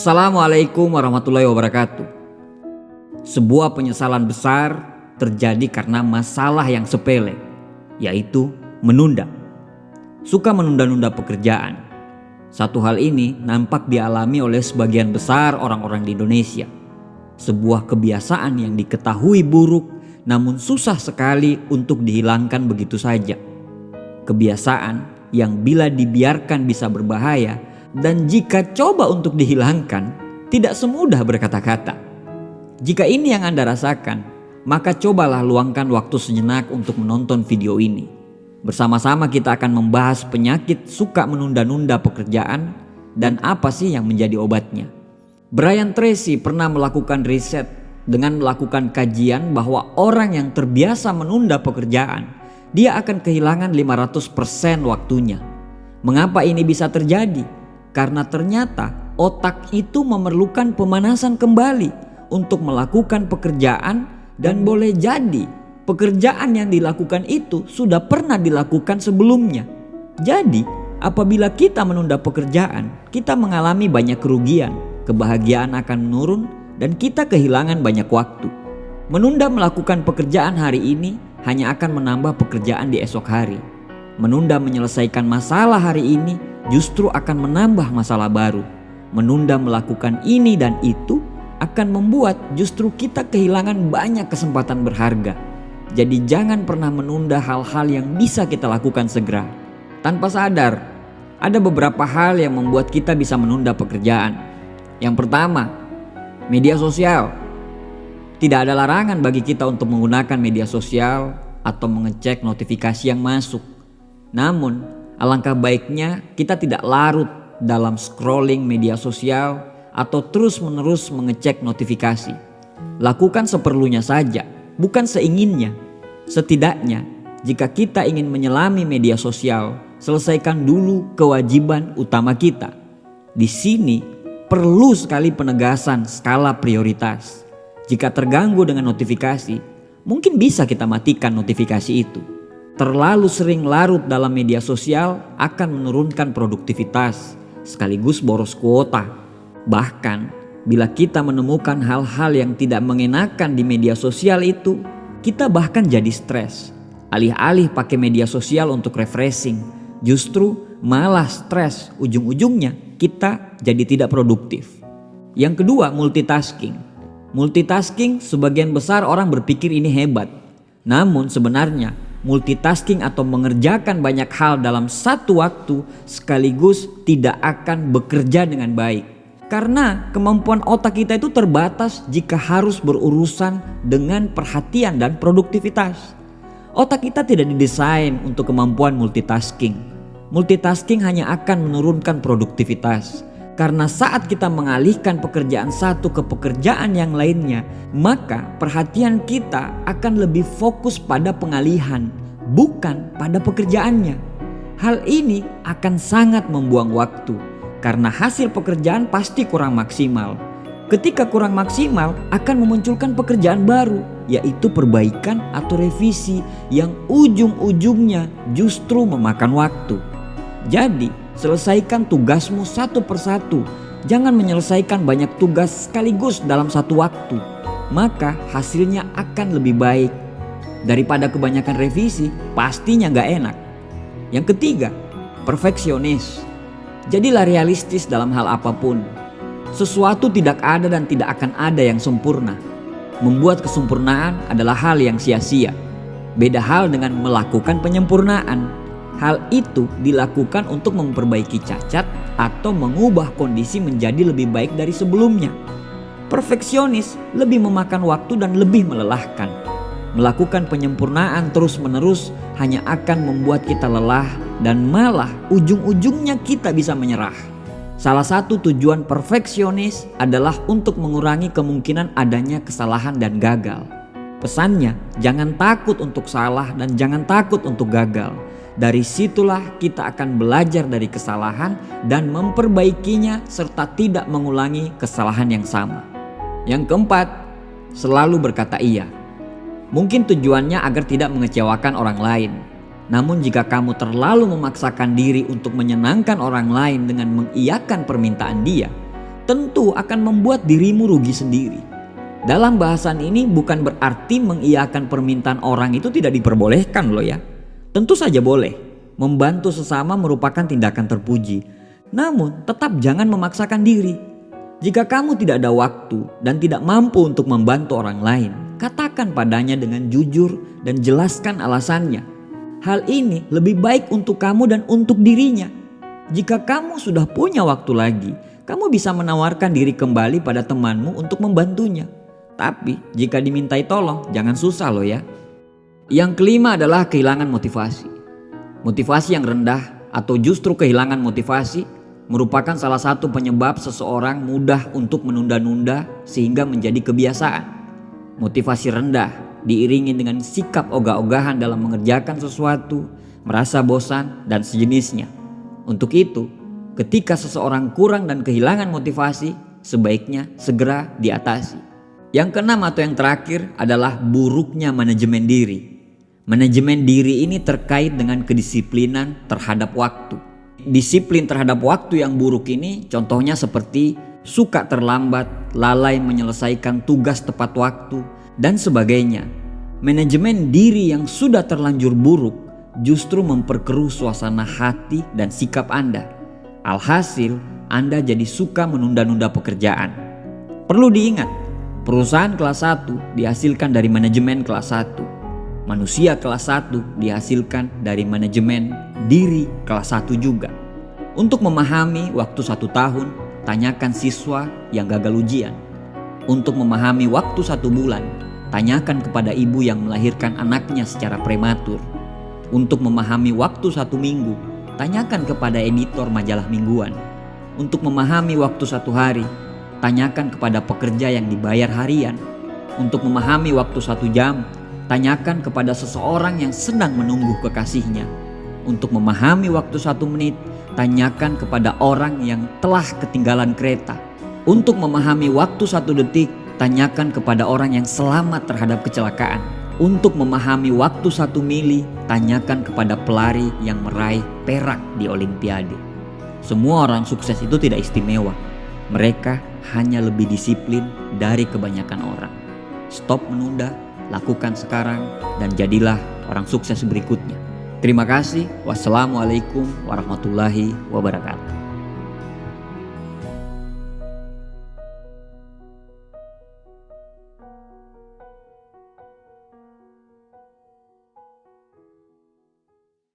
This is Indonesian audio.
Assalamualaikum warahmatullahi wabarakatuh. Sebuah penyesalan besar terjadi karena masalah yang sepele, yaitu menunda. Suka menunda-nunda pekerjaan. Satu hal ini nampak dialami oleh sebagian besar orang-orang di Indonesia. Sebuah kebiasaan yang diketahui buruk namun susah sekali untuk dihilangkan begitu saja. Kebiasaan yang bila dibiarkan bisa berbahaya, dan jika coba untuk dihilangkan tidak semudah berkata-kata. Jika ini yang Anda rasakan, maka cobalah luangkan waktu sejenak untuk menonton video ini. Bersama-sama kita akan membahas penyakit suka menunda-nunda pekerjaan dan apa sih yang menjadi obatnya. Brian Tracy pernah melakukan riset dengan melakukan kajian bahwa orang yang terbiasa menunda pekerjaan, dia akan kehilangan 500% waktunya. Mengapa ini bisa terjadi? Karena ternyata otak itu memerlukan pemanasan kembali untuk melakukan pekerjaan, dan boleh jadi pekerjaan yang dilakukan itu sudah pernah dilakukan sebelumnya. Jadi apabila kita menunda pekerjaan, kita mengalami banyak kerugian, kebahagiaan akan menurun, dan kita kehilangan banyak waktu. Menunda melakukan pekerjaan hari ini hanya akan menambah pekerjaan di esok hari. Menunda menyelesaikan masalah hari ini justru akan menambah masalah baru. Menunda melakukan ini dan itu akan membuat justru kita kehilangan banyak kesempatan berharga. Jadi jangan pernah menunda hal-hal yang bisa kita lakukan segera. Tanpa sadar, ada beberapa hal yang membuat kita bisa menunda pekerjaan. Yang pertama, media sosial. Tidak ada larangan bagi kita untuk menggunakan media sosial atau mengecek notifikasi yang masuk. Namun, alangkah baiknya kita tidak larut dalam scrolling media sosial atau terus-menerus mengecek notifikasi. Lakukan seperlunya saja, bukan seinginnya. Setidaknya, jika kita ingin menyelami media sosial, selesaikan dulu kewajiban utama kita. Di sini perlu sekali penegasan skala prioritas. Jika terganggu dengan notifikasi, mungkin bisa kita matikan notifikasi itu. Terlalu sering larut dalam media sosial akan menurunkan produktivitas sekaligus boros kuota. Bahkan bila kita menemukan hal-hal yang tidak mengenakan di media sosial itu, kita bahkan jadi stres. Alih-alih pakai media sosial untuk refreshing, justru malah stres. Ujung-ujungnya kita jadi tidak produktif. Yang kedua, multitasking. Multitasking sebagian besar orang berpikir ini hebat. Namun sebenarnya multitasking atau mengerjakan banyak hal dalam satu waktu sekaligus tidak akan bekerja dengan baik. Karena kemampuan otak kita itu terbatas jika harus berurusan dengan perhatian dan produktivitas. Otak kita tidak didesain untuk kemampuan multitasking. Multitasking hanya akan menurunkan produktivitas. Karena saat kita mengalihkan pekerjaan satu ke pekerjaan yang lainnya, maka perhatian kita akan lebih fokus pada pengalihan, bukan pada pekerjaannya. Hal ini akan sangat membuang waktu, karena hasil pekerjaan pasti kurang maksimal. Ketika kurang maksimal, akan memunculkan pekerjaan baru, yaitu perbaikan atau revisi yang ujung-ujungnya justru memakan waktu. Jadi, selesaikan tugasmu satu persatu. Jangan menyelesaikan banyak tugas sekaligus dalam satu waktu. Maka hasilnya akan lebih baik. Daripada kebanyakan revisi, pastinya gak enak. Yang ketiga, perfeksionis. Jadilah realistis dalam hal apapun. Sesuatu tidak ada dan tidak akan ada yang sempurna. Membuat kesempurnaan adalah hal yang sia-sia. Beda hal dengan melakukan penyempurnaan. Hal itu dilakukan untuk memperbaiki cacat atau mengubah kondisi menjadi lebih baik dari sebelumnya. Perfeksionis lebih memakan waktu dan lebih melelahkan. Melakukan penyempurnaan terus-menerus hanya akan membuat kita lelah dan malah ujung-ujungnya kita bisa menyerah. Salah satu tujuan perfeksionis adalah untuk mengurangi kemungkinan adanya kesalahan dan gagal. Pesannya, jangan takut untuk salah dan jangan takut untuk gagal. Dari situlah kita akan belajar dari kesalahan dan memperbaikinya serta tidak mengulangi kesalahan yang sama. Yang keempat, selalu berkata iya. Mungkin tujuannya agar tidak mengecewakan orang lain. Namun jika kamu terlalu memaksakan diri untuk menyenangkan orang lain dengan mengiyakan permintaan dia, tentu akan membuat dirimu rugi sendiri. Dalam bahasan ini bukan berarti mengiyakan permintaan orang itu tidak diperbolehkan loh ya. Tentu saja boleh. Membantu sesama merupakan tindakan terpuji. Namun tetap jangan memaksakan diri. Jika kamu tidak ada waktu dan tidak mampu untuk membantu orang lain, katakan padanya dengan jujur dan jelaskan alasannya. Hal ini lebih baik untuk kamu dan untuk dirinya. Jika kamu sudah punya waktu lagi, kamu bisa menawarkan diri kembali pada temanmu untuk membantunya. Tapi jika dimintai tolong, jangan susah loh ya. Yang kelima adalah kehilangan motivasi. Motivasi yang rendah atau justru kehilangan motivasi merupakan salah satu penyebab seseorang mudah untuk menunda-nunda sehingga menjadi kebiasaan. Motivasi rendah diiringi dengan sikap ogah-ogahan dalam mengerjakan sesuatu, merasa bosan, dan sejenisnya. Untuk itu, ketika seseorang kurang dan kehilangan motivasi, sebaiknya segera diatasi. Yang keenam atau yang terakhir adalah buruknya manajemen diri. Manajemen diri ini terkait dengan kedisiplinan terhadap waktu. Disiplin terhadap waktu yang buruk ini contohnya seperti suka terlambat, lalai menyelesaikan tugas tepat waktu, dan sebagainya. Manajemen diri yang sudah terlanjur buruk justru memperkeruh suasana hati dan sikap Anda. Alhasil, Anda jadi suka menunda-nunda pekerjaan. Perlu diingat, perusahaan kelas 1 dihasilkan dari manajemen kelas 1. Manusia kelas 1 dihasilkan dari manajemen diri kelas 1 juga. Untuk memahami waktu 1 tahun, tanyakan siswa yang gagal ujian. Untuk memahami waktu 1 bulan, tanyakan kepada ibu yang melahirkan anaknya secara prematur. Untuk memahami waktu 1 minggu, tanyakan kepada editor majalah mingguan. Untuk memahami waktu 1 hari, tanyakan kepada pekerja yang dibayar harian. Untuk memahami waktu 1 jam, tanyakan kepada seseorang yang sedang menunggu kekasihnya. Untuk memahami waktu 1 menit, tanyakan kepada orang yang telah ketinggalan kereta. Untuk memahami waktu 1 detik, tanyakan kepada orang yang selamat terhadap kecelakaan. Untuk memahami waktu 1 mili, tanyakan kepada pelari yang meraih perak di Olimpiade. Semua orang sukses itu tidak istimewa. Mereka hanya lebih disiplin dari kebanyakan orang. Stop menunda, lakukan sekarang, dan jadilah orang sukses berikutnya. Terima kasih. Wassalamualaikum warahmatullahi wabarakatuh.